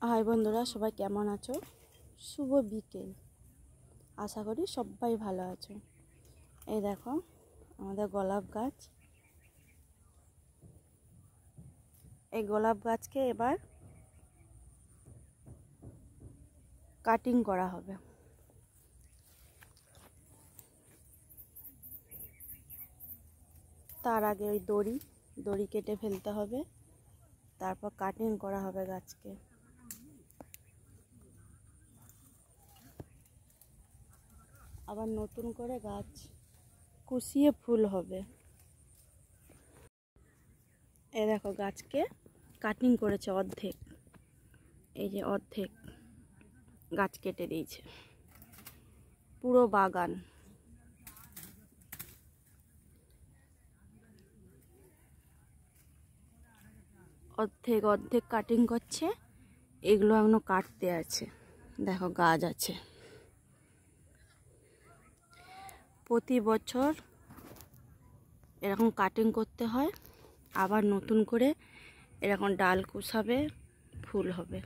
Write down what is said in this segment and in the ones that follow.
High বন্ধুরা, সবাই কেমন আছো? শুভ বিকেল। আশা করি সবাই ভালো আছো। এই দেখো আমাদের গোলাপ গাছ। এই গোলাপ গাছকে এবার কাটিং করা হবে। তার আগে ওই দড়ি কেটে ফেলতে হবে, তারপর কাটিং করা হবে গাছকে। আবার নতুন করে গাছ কুশিয়ে ফুল হবে। এই দেখো গাছকে কাটিং করেছে অর্ধেক, এই যে অর্ধেক গাছ কেটে দিয়েছে। পুরো বাগান অর্ধেক অর্ধেক কাটিং করছে। এগুলো এখনো কাটতে আছে। দেখো গাছ আছে। প্রতি বছর এরকম কাটিং করতে হয়, আবার নতুন করে এরকম ডাল কুশাবে, ফুল হবে।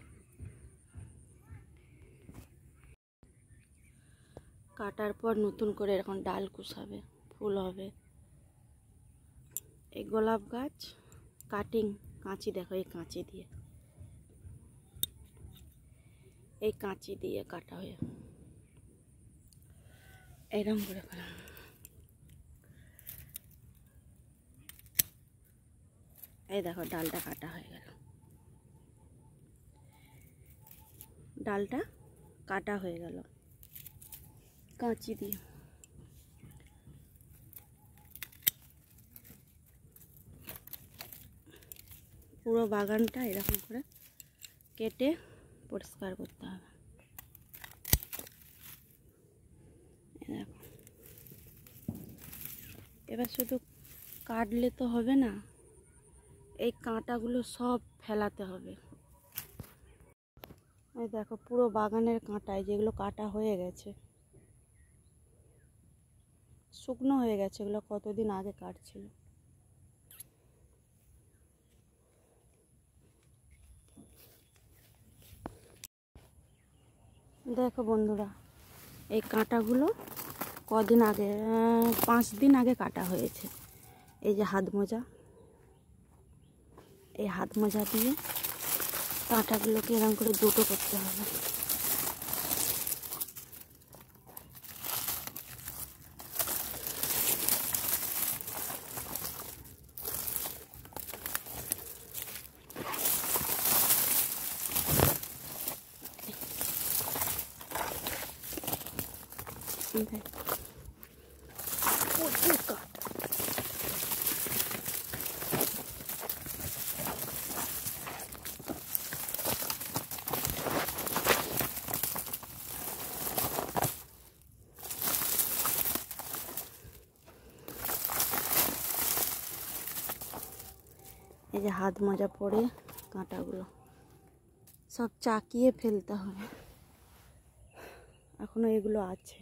কাটার পর নতুন করে এরকম ডাল কুশাবে, ফুল হবে। এই গোলাপ গাছ কাটিং কাঁচি, দেখো এই কাঁচি দিয়ে কাটা হয়ে এরকম করে করা। এই দেখো ডালটা কাটা হয়ে গেল, ডালটা কাটা হয়ে গেল কাঁচি দিয়ে। পুরো বাগানটা এরকম করে কেটে পরিষ্কার করতে হবে। দেখো এবার শুধু কাটলে তো হবে না, এই কাঁটাগুলো সব ফেলাতে হবে। এই দেখো পুরো বাগানের কাঁটায়, যেগুলো কাটা হয়ে গেছে, শুকনো হয়ে গেছে, এগুলো কতদিন আগে কাটছিল। দেখো বন্ধুরা, এই কাঁটাগুলো কদিন আগে, 5 দিন আগে কাটা হয়েছে। এই যে হাত মোজা, এই হাত মোজা দিয়ে কাঁটাগুলোকে এরকম করে দুটো করতে হবে। এই যে হাত মোজা পরে কাঁটাগুলো সব চাকিয়ে ফেলতে হবে, এখনো এগুলো আছে।